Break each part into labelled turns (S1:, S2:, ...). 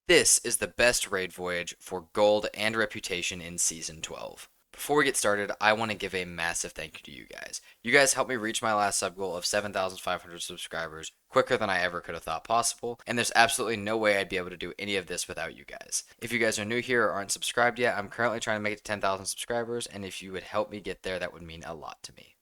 S1: This is the best raid voyage for gold and reputation in Season 12. Before we get started, I want to give a massive thank you to you guys. You guys helped me reach my last sub goal of 7,500 subscribers quicker than I ever could have thought possible, and there's absolutely no way I'd be able to do any of this without you guys. If you guys are new here or aren't subscribed yet, I'm currently trying to make it to 10,000 subscribers, and if you would help me get there, that would mean a lot to me.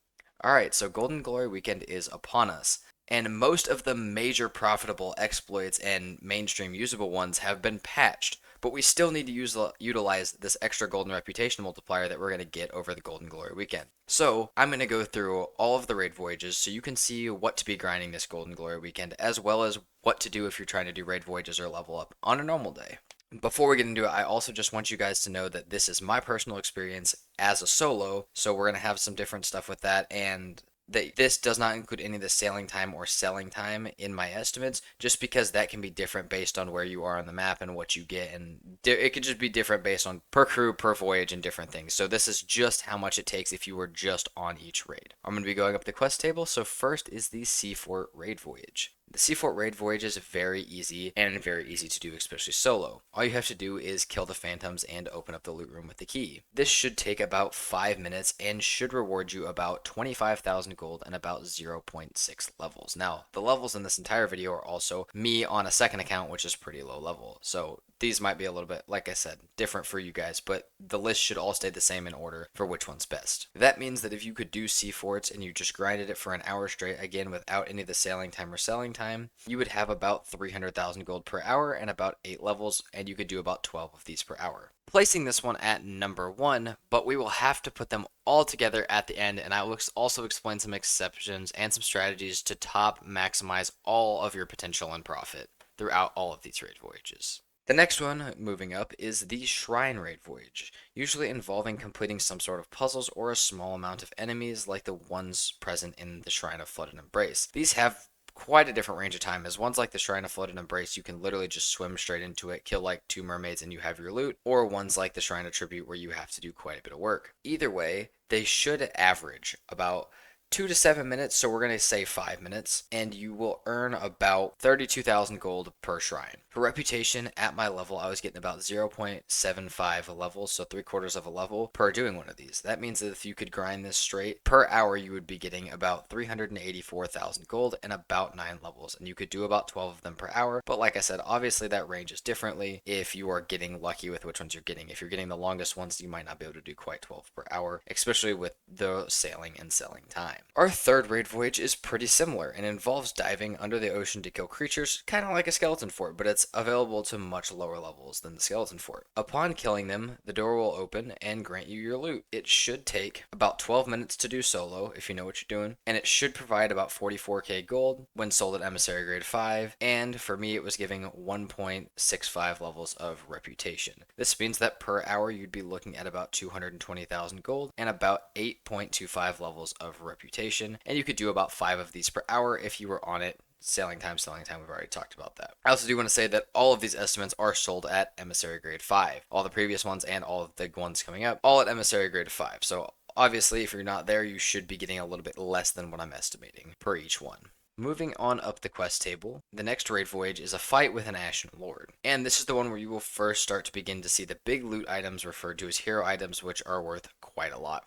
S1: Alright, so Golden Glory Weekend is upon us, and most of the major profitable exploits and mainstream usable ones have been patched, but we still need to utilize this extra golden reputation multiplier that we're going to get over the Golden Glory Weekend. So I'm going to go through all of the raid voyages so you can see what to be grinding this Golden Glory Weekend, as well as what to do if you're trying to do raid voyages or level up on a normal day. Before we get into it, I also just want you guys to know that this is my personal experience as a solo, so we're going to have some different stuff with that, and that this does not include any of the sailing time or selling time in my estimates, just because that can be different based on where you are on the map and what you get, and it could just be different based on per crew, per voyage, and different things. So this is just how much it takes if you were just on each raid. I'm going to be going up the quest table, so first is the Seafort Raid Voyage. The Seafort Raid Voyage is very easy and very easy to do, especially solo. All you have to do is kill the phantoms and open up the loot room with the key. This should take about 5 minutes and should reward you about 25,000 gold and about 0.6 levels. Now, the levels in this entire video are also me on a second account, which is pretty low level. So these might be a little bit, like I said, different for you guys, but the list should all stay the same in order for which one's best. That means that if you could do sea forts and you just grinded it for an hour straight, again without any of the sailing time or selling time, you would have about 300,000 gold per hour and about 8 levels, and you could do about 12 of these per hour. Placing this one at number 1, but we will have to put them all together at the end, and I will also explain some exceptions and some strategies to top maximize all of your potential and profit throughout all of these raid voyages. The next one, moving up, is the Shrine Raid Voyage, usually involving completing some sort of puzzles or a small amount of enemies like the ones present in the Shrine of Flood and Embrace. These have quite a different range of time, as ones like the Shrine of Flood and Embrace, you can literally just swim straight into it, kill like 2 mermaids and you have your loot, or ones like the Shrine of Tribute where you have to do quite a bit of work. Either way, they should average about 2 to 7 minutes, so we're going to say 5 minutes, and you will earn about 32,000 gold per shrine. For reputation, at my level, I was getting about 0.75 levels, so 3/4 of a level per doing one of these. That means that if you could grind this straight, per hour you would be getting about 384,000 gold and about 9 levels, and you could do about 12 of them per hour, but like I said, obviously that ranges differently if you are getting lucky with which ones you're getting. If you're getting the longest ones, you might not be able to do quite 12 per hour, especially with the sailing and selling time. Our third raid voyage is pretty similar and involves diving under the ocean to kill creatures, kind of like a skeleton fort, but it's available to much lower levels than the skeleton fort. Upon killing them, the door will open and grant you your loot. It should take about 12 minutes to do solo, if you know what you're doing, and it should provide about 44k gold when sold at Emissary Grade 5, and for me it was giving 1.65 levels of reputation. This means that per hour you'd be looking at about 220,000 gold and about 8.25 levels of reputation, and you could do about 5 of these per hour if you were on it. Selling time, we've already talked about that. I also do want to say that all of these estimates are sold at Emissary Grade 5. All the previous ones and all of the ones coming up, all at Emissary Grade 5. So obviously, if you're not there, you should be getting a little bit less than what I'm estimating per each one. Moving on up the quest table, the next raid voyage is a fight with an Ashen Lord. And this is the one where you will first start to begin to see the big loot items referred to as hero items, which are worth quite a lot,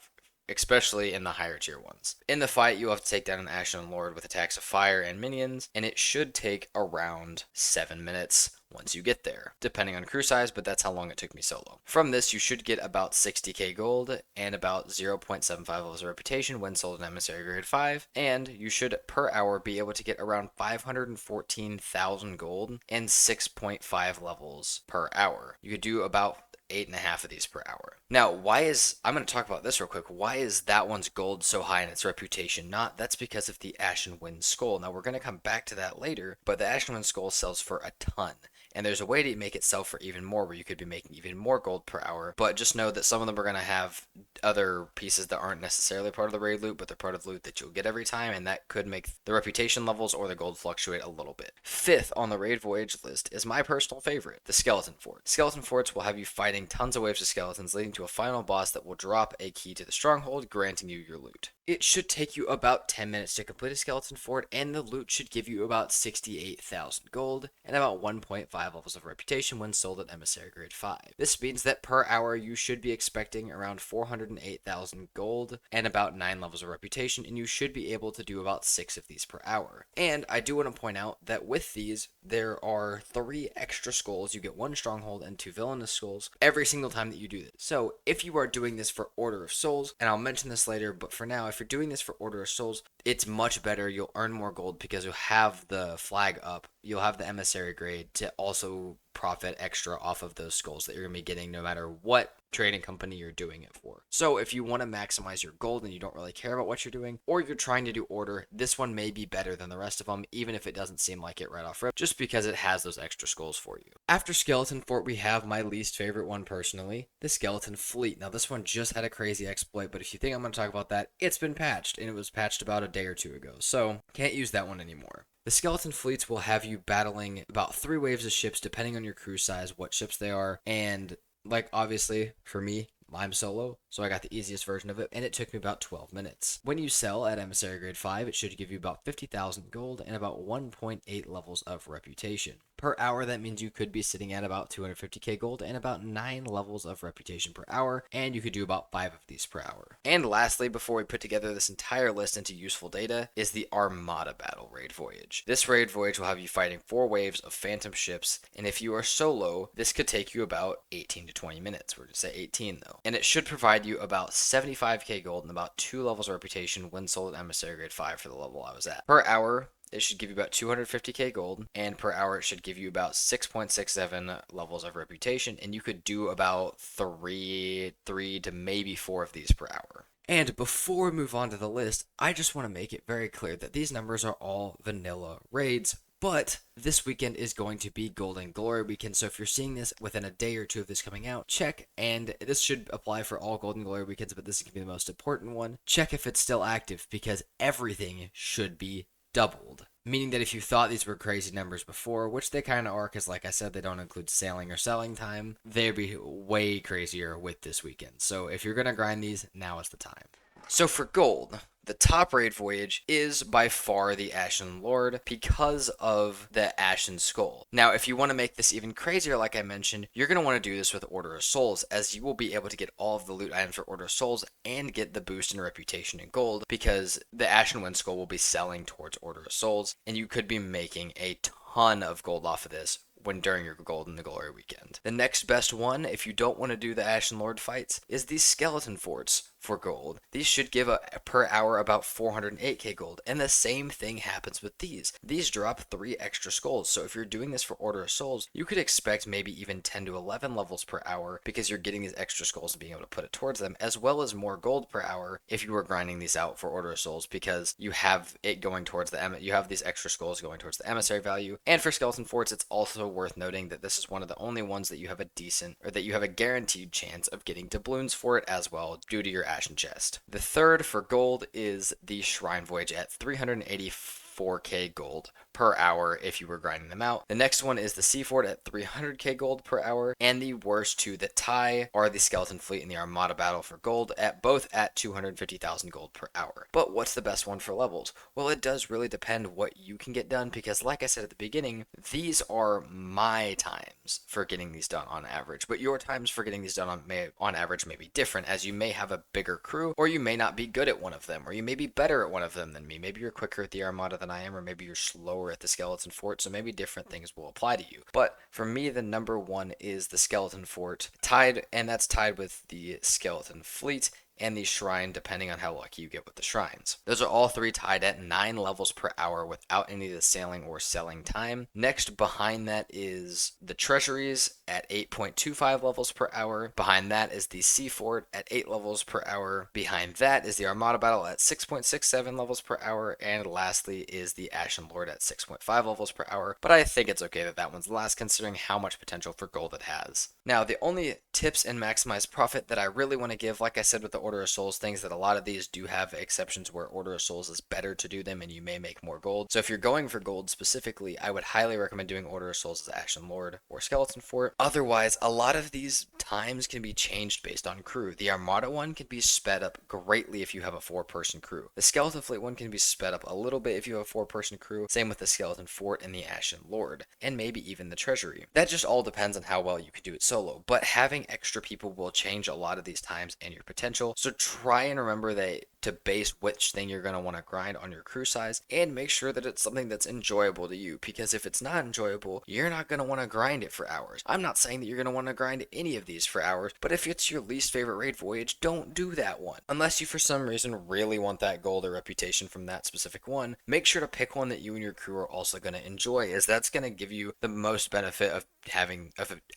S1: especially in the higher tier ones. In the fight, you have to take down an Ashen Lord with attacks of fire and minions, and it should take around 7 minutes once you get there, depending on crew size, but that's how long it took me solo. From this, you should get about 60k gold and about 0.75 levels of reputation when sold in Emissary Grade 5, and you should per hour be able to get around 514,000 gold and 6.5 levels per hour. You could do about 8.5 of these per hour. Now, I'm going to talk about this real quick. Why is that one's gold so high and its reputation not? That's because of the Ashen Wind Skull. Now, we're going to come back to that later, but the Ashen Wind Skull sells for a ton. And there's a way to make it sell for even more, where you could be making even more gold per hour. But just know that some of them are going to have other pieces that aren't necessarily part of the raid loot, but they're part of the loot that you'll get every time, and that could make the reputation levels or the gold fluctuate a little bit. Fifth on the raid voyage list is my personal favorite, the Skeleton Fort. Skeleton Forts will have you fighting tons of waves of skeletons, leading to a final boss that will drop a key to the stronghold, granting you your loot. It should take you about 10 minutes to complete a Skeleton Fort, and the loot should give you about 68,000 gold and about 1.5 5 levels of reputation when sold at Emissary Grade 5. This means that per hour you should be expecting around 408,000 gold and about 9 levels of reputation, and you should be able to do about 6 of these per hour. And I do want to point out that with these, there are 3 extra skulls. You get 1 stronghold and 2 villainous skulls every single time that you do this. So if you are doing this for Order of Souls, and I'll mention this later, but for now, if you're doing this for Order of Souls, it's much better. You'll earn more gold because you'll have the flag up. You'll have the emissary grade to also profit extra off of those skulls that you're going to be getting no matter what trading company you're doing it for. So if you want to maximize your gold and you don't really care about what you're doing, or you're trying to do order, this one may be better than the rest of them, even if it doesn't seem like it right off rip, just because it has those extra skulls for you. After Skeleton Fort, we have my least favorite one personally, the Skeleton Fleet. Now this one just had a crazy exploit, but if you think I'm going to talk about that, it's been patched, and it was patched about a day or 2 ago, so can't use that one anymore. The Skeleton Fleets will have you battling about 3 waves of ships depending on your crew size, what ships they are, and like obviously for me, I'm solo, so I got the easiest version of it, and it took me about 12 minutes. When you sell at Emissary Grade 5, it should give you about 50,000 gold and about 1.8 levels of reputation. Per hour, that means you could be sitting at about 250k gold and about 9 levels of reputation per hour, and you could do about 5 of these per hour. And lastly, before we put together this entire list into useful data, is the Armada Battle Raid Voyage. This raid voyage will have you fighting 4 waves of phantom ships, and if you are solo, this could take you about 18 to 20 minutes. We're going to say 18 though. And it should provide you about 75k gold and about 2 levels of reputation when sold at Emissary Grade 5 for the level I was at. Per hour, it should give you about 250k gold, and per hour it should give you about 6.67 levels of reputation, and you could do about 3 to maybe 4 of these per hour. And before we move on to the list, I just want to make it very clear that these numbers are all vanilla raids, but this weekend is going to be Golden Glory weekend, so if you're seeing this within a day or 2 of this coming out, check, and this should apply for all Golden Glory weekends, but this is going to be the most important one. Check if it's still active, because everything should be doubled. Meaning that if you thought these were crazy numbers before, which they kind of are, because like I said, they don't include sailing or selling time, they'd be way crazier with this weekend. So if you're going to grind these, now is the time. So for gold, the top raid voyage is by far the Ashen Lord because of the Ashen Skull. Now, if you want to make this even crazier, like I mentioned, you're going to want to do this with Order of Souls, as you will be able to get all of the loot items for Order of Souls and get the boost in reputation and gold, because the Ashen Wind Skull will be selling towards Order of Souls, and you could be making a ton of gold off of this when during your Golden Glory weekend. The next best one, if you don't want to do the Ashen Lord fights, is these Skeleton Forts for gold. These should give per hour about 408k gold, and the same thing happens with these. These drop 3 extra skulls, so if you're doing this for Order of Souls, you could expect maybe even 10 to 11 levels per hour because you're getting these extra skulls and being able to put it towards them, as well as more gold per hour if you were grinding these out for Order of Souls, because you have it going towards you have these extra skulls going towards the emissary value. And for Skeleton Forts, it's also worth noting that this is one of the only ones that you have a guaranteed chance of getting doubloons for it as well due to your Ashen Chest. The third for gold is the Shrine Voyage at 384k gold per hour if you were grinding them out. The next one is the Sea Fort at 300k gold per hour, and the worst 2 that tie are the Skeleton Fleet and the Armada Battle for gold at both at 250,000 gold per hour. But what's the best one for levels? Well, it does really depend what you can get done, because like I said at the beginning, these are my times for getting these done on average, but your times for getting these done on average may be different, as you may have a bigger crew, or you may not be good at one of them, or you may be better at one of them than me. Maybe you're quicker at the Armada than I am, or maybe you're slower at the Skeleton Fort, so maybe different things will apply to you. But for me, the number one is the Skeleton Fort, and that's tied with the Skeleton Fleet and the Shrine, depending on how lucky you get with the Shrines. Those are all 3 tied at 9 levels per hour without any of the sailing or selling time. Next behind that is the Treasuries at 8.25 levels per hour. Behind that is the Sea Fort at 8 levels per hour. Behind that is the Armada Battle at 6.67 levels per hour. And lastly is the Ashen Lord at 6.5 levels per hour. But I think it's okay that that one's last, considering how much potential for gold it has. Now, the only tips in maximized profit that I really want to give, like I said with the Order of Souls things, that a lot of these do have exceptions where Order of Souls is better to do them and you may make more gold. So if you're going for gold specifically, I would highly recommend doing Order of Souls as Ashen Lord or Skeleton Fort. Otherwise, a lot of these times can be changed based on crew. The Armada one can be sped up greatly if you have a 4-person crew. The Skeleton Fleet one can be sped up a little bit if you have a 4-person crew. Same with the Skeleton Fort and the Ashen Lord, and maybe even the Treasury. That just all depends on how well you can do it solo, but having extra people will change a lot of these times and your potential. So try and remember that to base which thing you're going to want to grind on your crew size, and make sure that it's something that's enjoyable to you, because if it's not enjoyable, you're not going to want to grind it for hours. I'm not saying that you're going to want to grind any of these for hours, but if it's your least favorite raid voyage, don't do that one. Unless you for some reason really want that gold or reputation from that specific one, make sure to pick one that you and your crew are also going to enjoy, as that's going to give you the most benefit of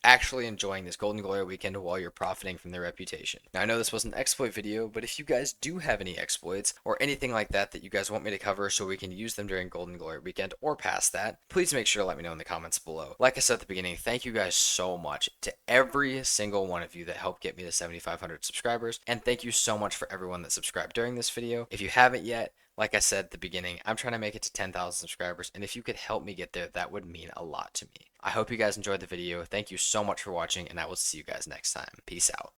S1: actually enjoying this Golden Glory weekend while you're profiting from their reputation. Now I know this was an exploit video, but if you guys do have any exploits or anything like that that you guys want me to cover so we can use them during Golden Glory weekend or past that, please make sure to let me know in the comments below. Like I said at the beginning, thank you guys so much to every single one of you that helped get me to 7,500 subscribers, and thank you so much for everyone that subscribed during this video. If you haven't yet, like I said at the beginning, I'm trying to make it to 10,000 subscribers, and if you could help me get there, that would mean a lot to me. I hope you guys enjoyed the video. Thank you so much for watching, and I will see you guys next time. Peace out.